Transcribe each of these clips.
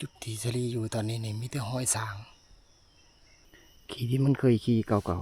จุดที่สลีอยู่ตอนนี้เนี่ยมีแต่ห้อยสางขี่ที่มันเคยขี่เก่า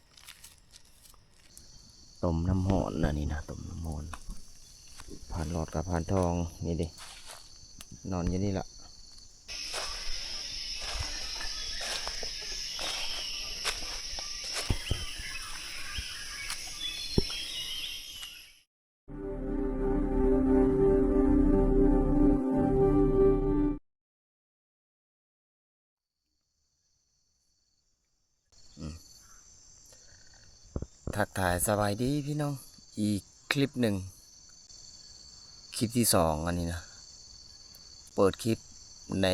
ๆต้มน้ำหอนนะนี่นะต้มน้ำหอนผ่านหลอดกับผ่านทองนี่ดินอนอยู่นี่ละทักทายสบายดีพี่น้องอีกคลิปหนึ่งคลิปที่สองอันนี้นะเปิดคลิปใน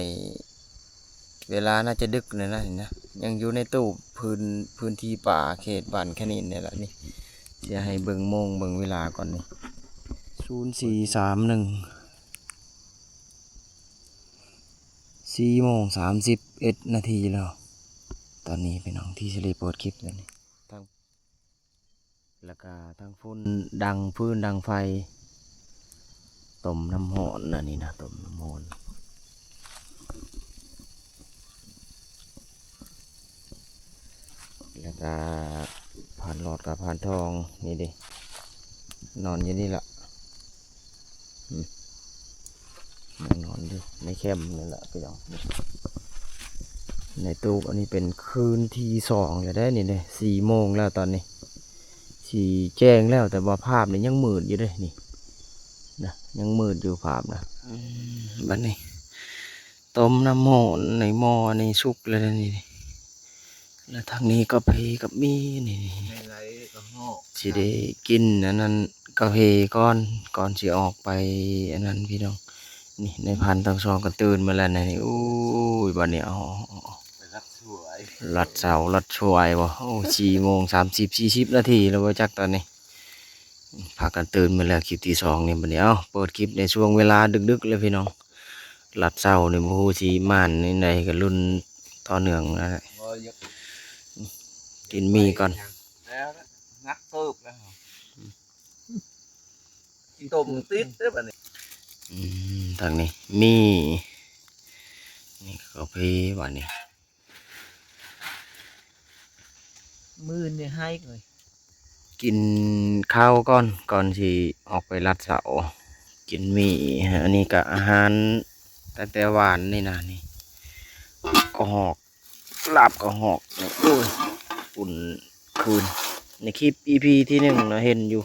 เวลาน่าจะดึกเลยนะเห็นนะยังอยู่ในตู้พื้นที่ป่าเขตบ้านแค่นี้เนี่ยแหละนี่จะให้เบิ่งโมงเบิ่งเวลาก่อนนี่0431 4:31 นาทีแล้วตอนนี้เป็นน้องที่สลีเปิดคลิปแล้วนี่ทั้งแล้วก็ทั้งฝุ่นดังพื้นดังไฟต้มน้ำหอนนะนี่นะต้มน้ำหอนแล้วก็ผ่านหลอดกับผ่านทองนี่ดินอนอยู่นี่ละยังนอนอยู่ในแคมป์นี่แหละพี่น้องในตู้อันนี้เป็นคืนที่สองแล้วได้นี่เลย4 โมงแล้วตอนนี้สีแจ้งแล้วแต่ว่าภาพนี่ยังมืดอยู่เลยนี่นะยังมืดอยู่ภาพนะบัดนี้ต้มน้ำหอนในหม้อนี่สุกเลยนี่แล้วทางนี้ก็เพกับมีนี่สิได้กินอันนั้นกาแฟก่อนสิออกไปอันนั้นพี่น้องนี่ในพันทั้งสองก็ตื่นมาแล้วนี่อู้ยบัดนี้รัดเสารัดช่วยวะโอ้4:30 40 นาทีแล้วว่าจักตอนนี้พากันตื่นมาแล้วคลิปที่สองนี่บัดนี้เปิดคลิปในช่วงเวลาดึกๆเลยพี่น้องรัดเสาในมูสีม่านในในกับรุ่นต่อเนื่องนะกินมีก่อนแล้วงัดเติบแล้วต้มติดได้ป่ะนี่ทางนี้มีนี่ก็พี่วันนี้มือนี่ให้เลยกินข้าวก่อนที่ออกไปรัดเสากินมีอันนี้ก็อาหารแต่หวานนี่นะนี่ก็หอกลาบก็หอกโอ้ยอุ่นคืนในคลิป EP ที่ 1เราเห็นอยู่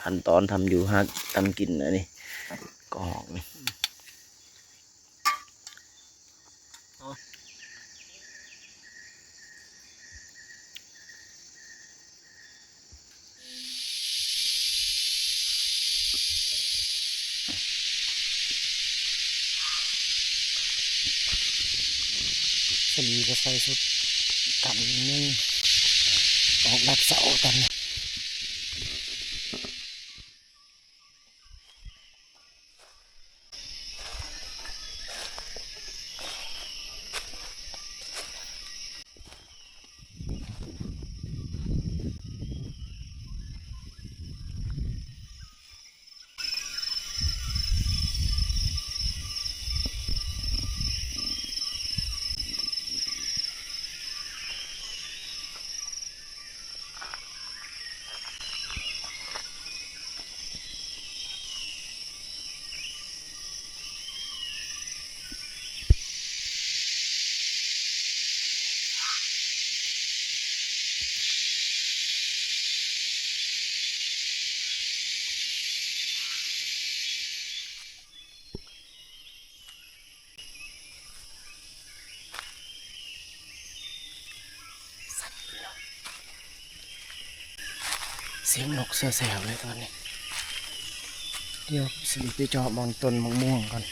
ขั้นตอนทำอยู่ฮะทำกินอันนี้ก็หอกนี่สลีก็ใส่สุดกันนึงออกรัดเสากันเสียงนกเสียวๆเลยตอนนี้เดี๋ยวสิไปเจาะมองต้นมะม่วงก่อน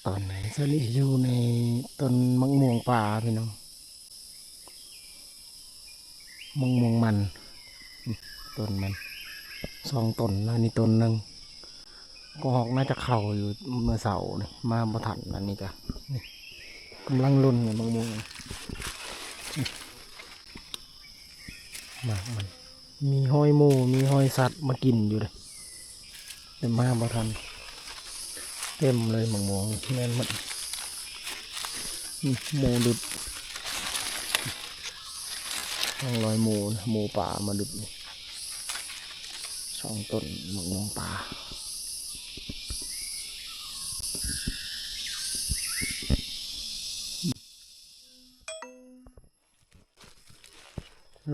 ตอนไหนสลีอยู่ในต้นมะม่วงป่าพี่น้องมะม่วงมันต้นมัน2 ต้นแล้วนี่ต้นหนึ่งก็หอกน่าจะเข่าอยู่เมื่อเสาร์นี่มาบ่ทันอันนี้จ้ะนี่กำลังรุ่นเลยมะม่วงมากมัน มีห้อยหมูมีห้อยสัตว์มากินอยู่เลยแต่มาบ่ทันเต็มเลยหมองมองแม่นมันหมูดุดต้องลอยหมูนะหมูป่ามาดุดนี่2 ต้นหมองมองป่า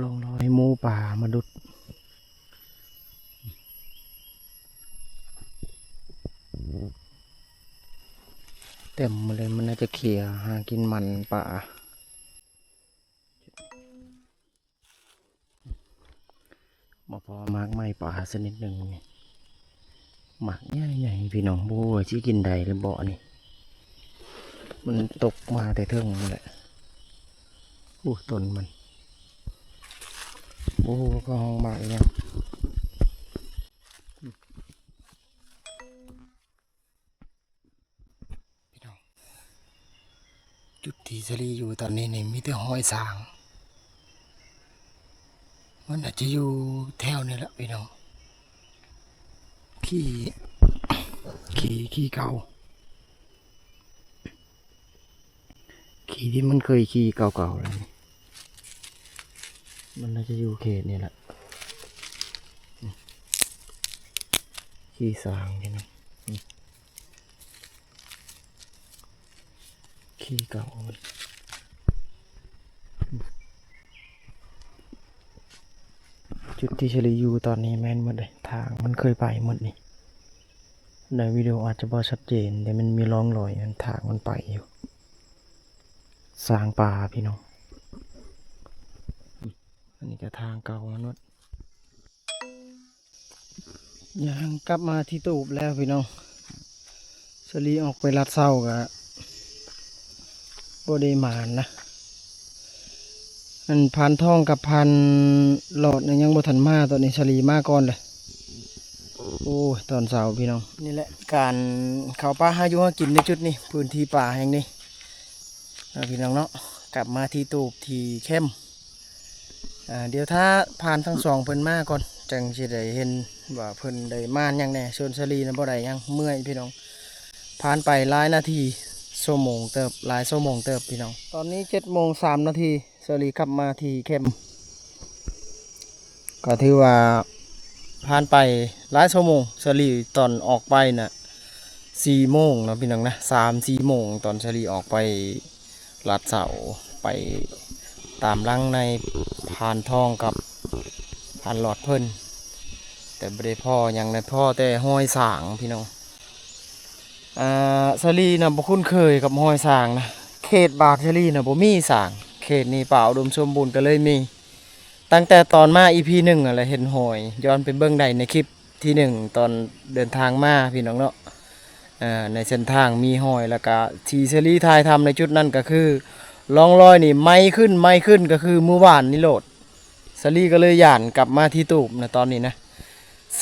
ลงลอยหมูป่ามาดุดเต็มมาเลยมันน่าจะเขี่ยหากินมันป่ามาพอมากไม่ป่าสักนิดหนึ่งหมักใหญ่ๆพี่น้องบัวชี้กินใดหรือบ่อนี่มันตกมาแต่เทิงนั่นแหละต้นมันบัวก็ห้องหมากเนี่ยพี่น้องจุดที่สลีอยู่ตอนนี้นี่มีแต่ห้อยสางมันอาจจะอยู่แถวนี่แหละพี่น้องขี่เก่าขี่ที่มันเคยขี่เก่าๆเลยมันน่าจะอยู่เขตนี่แหละขี่สางพี่น้องขี่เก่าจุดที่เฉลีอยู่ตอนนี้แม่นหมดเลยทางมันเคยไปหมดนี่ในวิดีโออาจจะบ่ชัดเจนแต่มันมีร่องรอยทางมันไปอยู่สางป่าพี่น้องอันนี้ก็ทางเก่ามันวดยังกลับมาที่ตูบแล้วพี่น้องเฉลีออกไปลัดเศร้ากับโบเดมานนะอันพันทองกับพันหลอดเนี่ยยังบ่ทันมาตัวนี้เฉลีมาก่อนเลยโอ้ตอนเสาร์พี่น้องนี่แหละการเขาป่าหาอยู่หากินในจุดนี้พื้นที่ป่าแห่งนี้พี่น้องเนาะกลับมาที่ตูบที่เข้มเดี๋ยวถ้าผ่านทั้ง2เพิ่นมาก่อนจังสิได้เห็นว่าเพิ่นได้มาอย่างแน่ชวนเฉลีนะบ่ได้ยังเมื่อยพี่น้องผ่านไปหลายนาทีชั่วโมงเติบหลายชั่วโมงเติบพี่น้องตอนนี้7:03 นาทีเฉลีกลับมาที่เข้มก็ถือว่าผ่านไปหลายชั่วโมงเฉลี่ยตอนออกไปน่ะ4 โมงนะพี่น้องนะ3-4 โมงตอนเฉลี่ยออกไปลัดเสาไปตามลังในพานทองกับพานหลอดเพิ่นแต่บ่ได้พ่ออย่างในพ่อแต่ห้อยสางพี่น้องเฉลี่ยน่ะบ่คุ้นเคยกับห้อยสางนะเขตบากเฉลี่ยน่ะบ่มีสางเขตนี้ป่าอุดมสมบูรณ์ก็เลยมีตั้งแต่ตอนมา EP 1อะไรเห็นหอยย้อนไปเบื้องใดในคลิปที่1ตอนเดินทางมาพี่น้องเนาะในเส้นทางมีหอยแล้วก็ทีเซรีทายทำในจุดนั้นก็คือล่องรอยนี่ไม่ขึ้นก็คือเมื่อวานนี่โหลดเซรีก็เลยย่านกลับมาที่ตูบนะตอนนี้นะ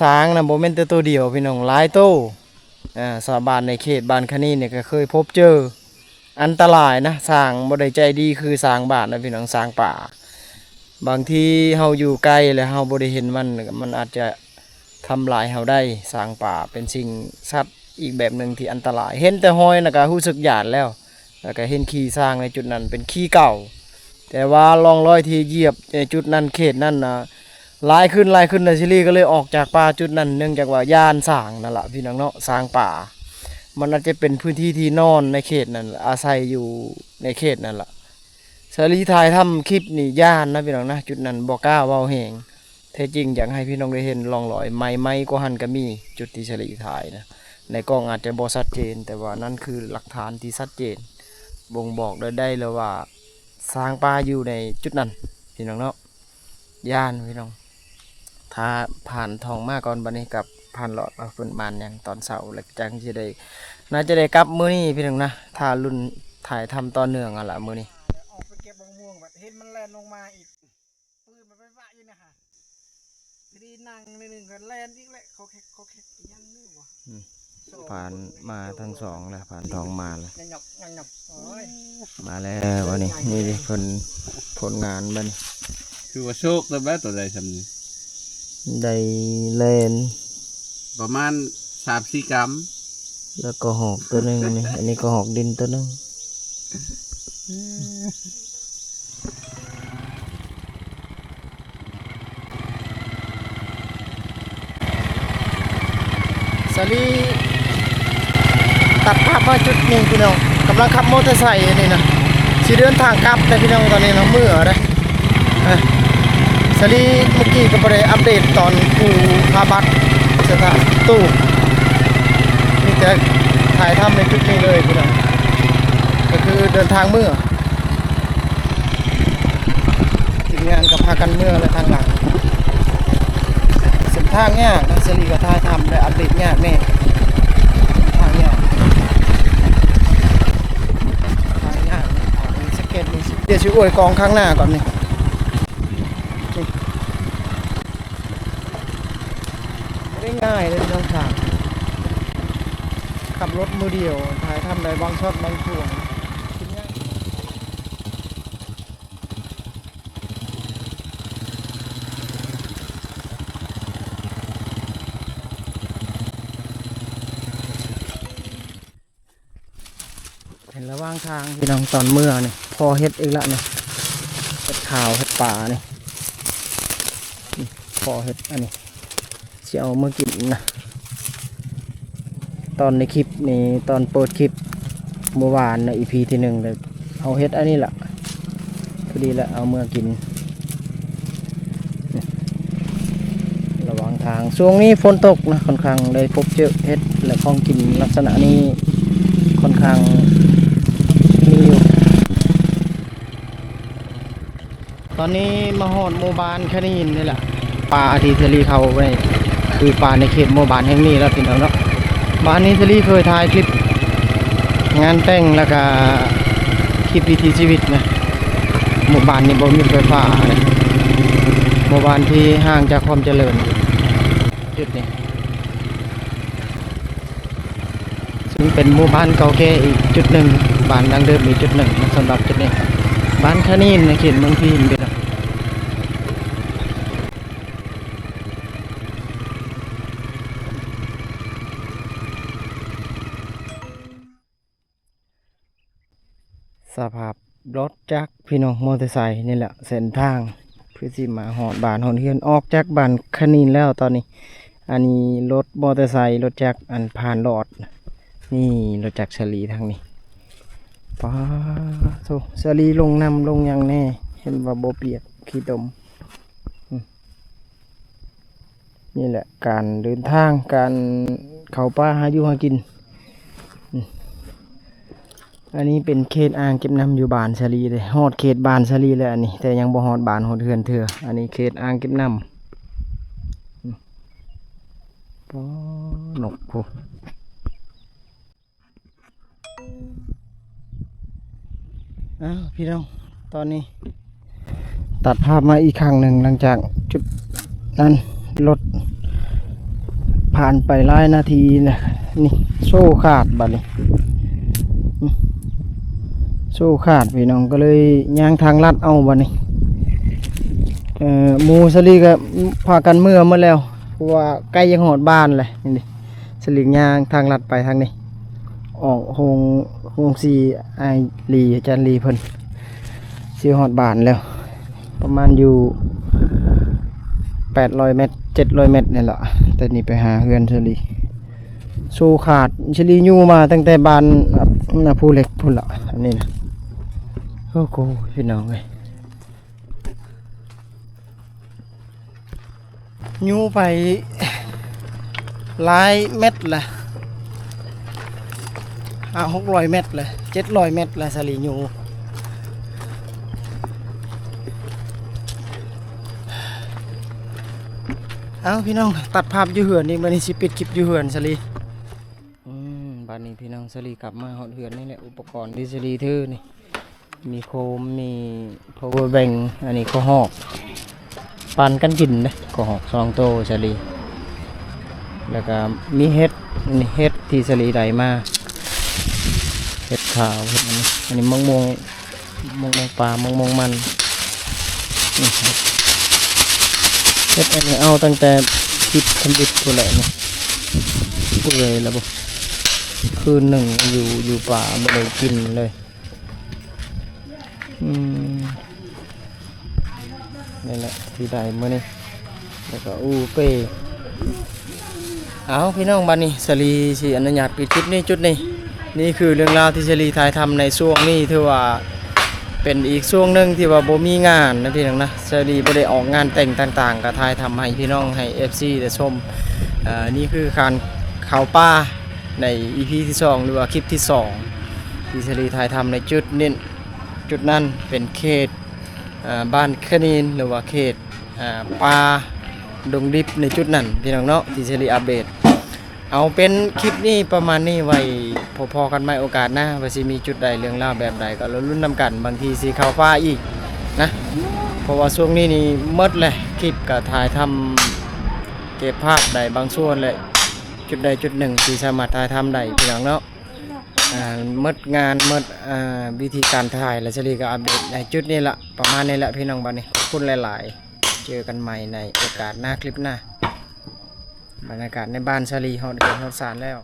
สางนะโมเมนต์ตัวเดียวพี่น้องหลายโตสาบานในเขตบานคณีเนี่ยก็เคยพบเจออันตรายนะสางบ่ได้ใจดีคือสางบาทนะพี่น้องสางป่าบางทีเฮาอยู่ใกล้แล้วเฮาบ่ได้เห็นมันอาจจะทำลายเฮาได้สร้างป่าเป็นสิ่งสัตว์อีกแบบหนึ่งที่อันตรายเห็นแต่ห้อยนะก็รู้สึกหยาดแล้วก็เห็นขี้สร้างในจุดนั้นเป็นขี้เก่าแต่ว่าร่องรอยที่เหยียบในจุดนั้นเขตนั้นนะหลายขึ้นนะซิลี่ก็เลยออกจากป่าจุดนั้นเนื่องจากว่าย่านสร้างนั่นแหละพี่น้องเนาะสร้างป่ามันอาจจะเป็นพื้นที่ที่นอนในเขตนั้นอาศัยอยู่ในเขตนั่นแหละสลีทายทำคลิปนี่ย่านนะพี่น้องนะจุดนั้นบอกล้าเว้าแหงแท้จริงอยากให้พี่น้องได้เห็นร่องรอยไม้ก็หันก็มีจุดที่สลีทายนะในกล้องอาจจะบ่ชัดเจนแต่ว่านั่นคือหลักฐานที่ชัดเจนบ่งบอกได้เลยว่าสร้างป่าอยู่ในจุดนั้นพี่น้องเนาะย่านพี่น้องถ้าผ่านทองมาก่อนบัดนี้กับผ่านหลอดมาฝนบานอย่างตอนเสาร์แล้วจังจะได้น่าจะได้กลับมื้อนี้พี่น้องนะถ้ารุ่นถ่ายทำต่อเนื่องอ่ะล่ะมื้อนี้ออกไปเก็บมะม่วงแบบเห็นมันแล่นลงมาอีกปืนมันไปวะอยู่นะฮะดีนั่งในหนึ่งก็แล่นอีกแหละเขาแค่ยังนึกวะผ่านมาทั้ง2แล้วผ่านทองมาแล้วมาแล้ววันนี้นี่ดิผลงานมันคือว่าโชคได้ไหมตัวใดทำนี่ ได้เลน ประมาณ3-4 กรัมแล้วก็หอกตัวหนึงนี่อันนี้ก็หอกดินตัวหนึงสาลีตัดภาพมาจุดหนึ่งพี่น้องกำลังขับมอเตอร์ไซค์นี่นะสิเดินทางกลับแต่พี่น้องตอนนี้น้องมือนะสาลีเมื่อกี้ก็ไปอัปเดตตอนกูพาบัตรสถานตู้นี่จะถ่ายทำในจุดนี้เลยพี่น้องก็คือเดินทางเมื่อทีมงานกับพากันเมื่อและทางหลังเส้นทางเนี่ยนักสาลีก็ถ่ายทำได้อัปเดตเนี่ยแม่ทางเนี่ยสเก็ตนี่เดี๋ยวช่วยกองข้างหน้าก่อนนี่ไม่ง่ายเลยน้องชายขับรถมือเดียวถ่ายทำได้บางช็อตบางช่วงเห็นระหว่างทางพี่น้องตอนเมื่อนี่พอเฮ็ดอีกละนี่เฮ็ดขาวเฮ็ดป่านี่พอเฮ็ดอันนี้จะเอามากินนะตอนในคลิปนี่ตอนเปิดคลิปเมื่อวานใน EP ที่1เลยเอาเฮ็ดอันนี้แหละพอดีแล้วเอาเมื่อกินระหว่างทางช่วงนี้ฝนตกนะค่อนข้างได้พบเจอเฮ็ดและของกินลักษณะนี้ค่อนข้างมีอยู่ตอนนี้มาหอดโมบานแค่นี้นี่แหละป่าที่ทะเลเขาไปคือป่าในเขตโมบานแห่งนี้แล้วพี่น้องเนาะบ้านนี้ทะเลเคยถ่ายคลิปงานแต่งแล้วก็คลิปวิถีชีวิตนะหมู่บ้านนี้บ่มีไฟฟ้านะหมู่บ้านที่ห่างจากความเจริญจุดนี้ซึ่งเป็นหมู่บ้านเก่าแก่อีกจุดหนึ่งบ้านดังเดิมอีกจุดหนึ่งสำหรับจุดนี้บ้านคานีนในเขตเมืองพีนเด้อสภาพรถจักรพี่น้องมอเตอร์ไซค์นี่แหละเส้นทางเพื่อสิมาหอดบ้านหอดเฮือนออกจากบ้านคานีนแล้วตอนนี้อันนี้รถมอเตอร์ไซค์รถจักรอันผ่านหลอดนี่รถจักรชลีทางนี้ป้าโซชลีลงนำลงยังแน่เห็นว่าโบเปียกขี้ตมนี่แหละการเดินทางการเข้าป่าหาอยู่หากินอันนี้เป็นเขตอ่างเก็บน้ำอยู่บ้านชลีเลยฮอดเขตบ้านชลีเลยอันนี้แต่ยังบ่ฮอดบ้านฮอดเฮือนเถื่ออันนี้เขตอ่างเก็บน้ำป้อนกพูอ้าวพี่น้องตอนนี้ตัดภาพมาอีกครั้งหนึ่งหลังจากจุดนั้นรถผ่านไปหลายนาทีเลยนี่โซ่ขาดบัดนี้โซ่ขาดพี่น้องก็เลยย่างทางลัดเอาบัดนี้หมูสลีก็พากันเมื่อมาแล้วเพราะว่าใกล้ยังหอดบ้านเลยนี่สลิงย่างทางลัดไปทางนี้ออกโฮงซีไอลีอาจารย์ลีเพิ่นซีหอดบ้านแล้วประมาณอยู่800 เมตร700 เมตรนี่แหละแต่นี่ไปหาเฮือนสลีโซ่ขาดสลีอยู่มาตั้งแต่บ้านผู้เล็กพุ่นละอันนี้นะโอ้โหพี่น้องเลยยูไปหลายเม็ดละ600 เมตรเลย700 เมตรละสลียูเอาพี่น้องตัดภาพอยู่เหือนนี่มันนี่สิปิดคลิปอยู่เหือนสลีบ้านนี้พี่น้องสลีกลับมาหอดเหือนนี่แหละอุปกรณ์ที่สลีถือนี่มีโคมมี power bank อันนี้ก็หอกปันกันกินนะก็หอก2 โตสลีแล้วก็มีเฮ็ดนี่เฮ็ดที่สลีได้มาเฮ็ดขาวเฮ็ดอันนี้มงปลามงมัน เฮ็ดอันนี้เอาตั้งแต่คิดทำบิดตัวแหละนี่เปื่อยแล้วบ่คืนหนึ่งอยู่ป่าบ่ได้กินเลยนี่แหละที่ได้มื้อนี้แล้วก็อูเป้เอาพี่น้องบัดนี้สลีสิอนุญาตปิดคลิปนี้จุดนี้นี่คือเรื่องราวที่สลีถ่ายทำในช่วงนี้ถือว่าเป็นอีกช่วงหนึงที่ว่าบ่มีงานนะพี่น้องนะสลีบ่ได้ออกงานแต่งต่างๆก็ถ่ายทำให้พี่น้องให้ FC ได้ชมนี่คือการเข้าป่าใน EP ที่2หรือว่าคลิปที่2ที่สลีถ่ายทำในจุดนี้จุดนั้นเป็นเขตบ้านคณีนหรือว่าเขตป่าดงดิบในจุดนั้นพี่น้องเนาะที่สลีอัปเดตเอาเป็นคลิปนี้ประมาณนี้ไว้พอๆกันใหม่โอกาสหน้าว่าสิมีจุดใดเรื่องราวแบบใดก็ลุ้นนำกันบางทีสิเข้าป่าอีกนะเพราะว่าช่วงนี้นี่หมดเลยคลิปก็ถ่ายทำเก็บภาพได้บางส่วนเลยจุดใดจุดหนึ่งที่สามารถถ่ายทำได้พี่น้องเนาะหมดงานหมดวิธีการถ่ายและสลีก็อัปเดตในจุดนี้ละประมาณนี้แหละพี่น้องบัดนี้ขอบคุณหลายๆเจอกันใหม่ในโอกาสหน้าคลิปหน้าบรรยากาศในบ้านชาลีฮอดเดือนฮอดสารแล้ว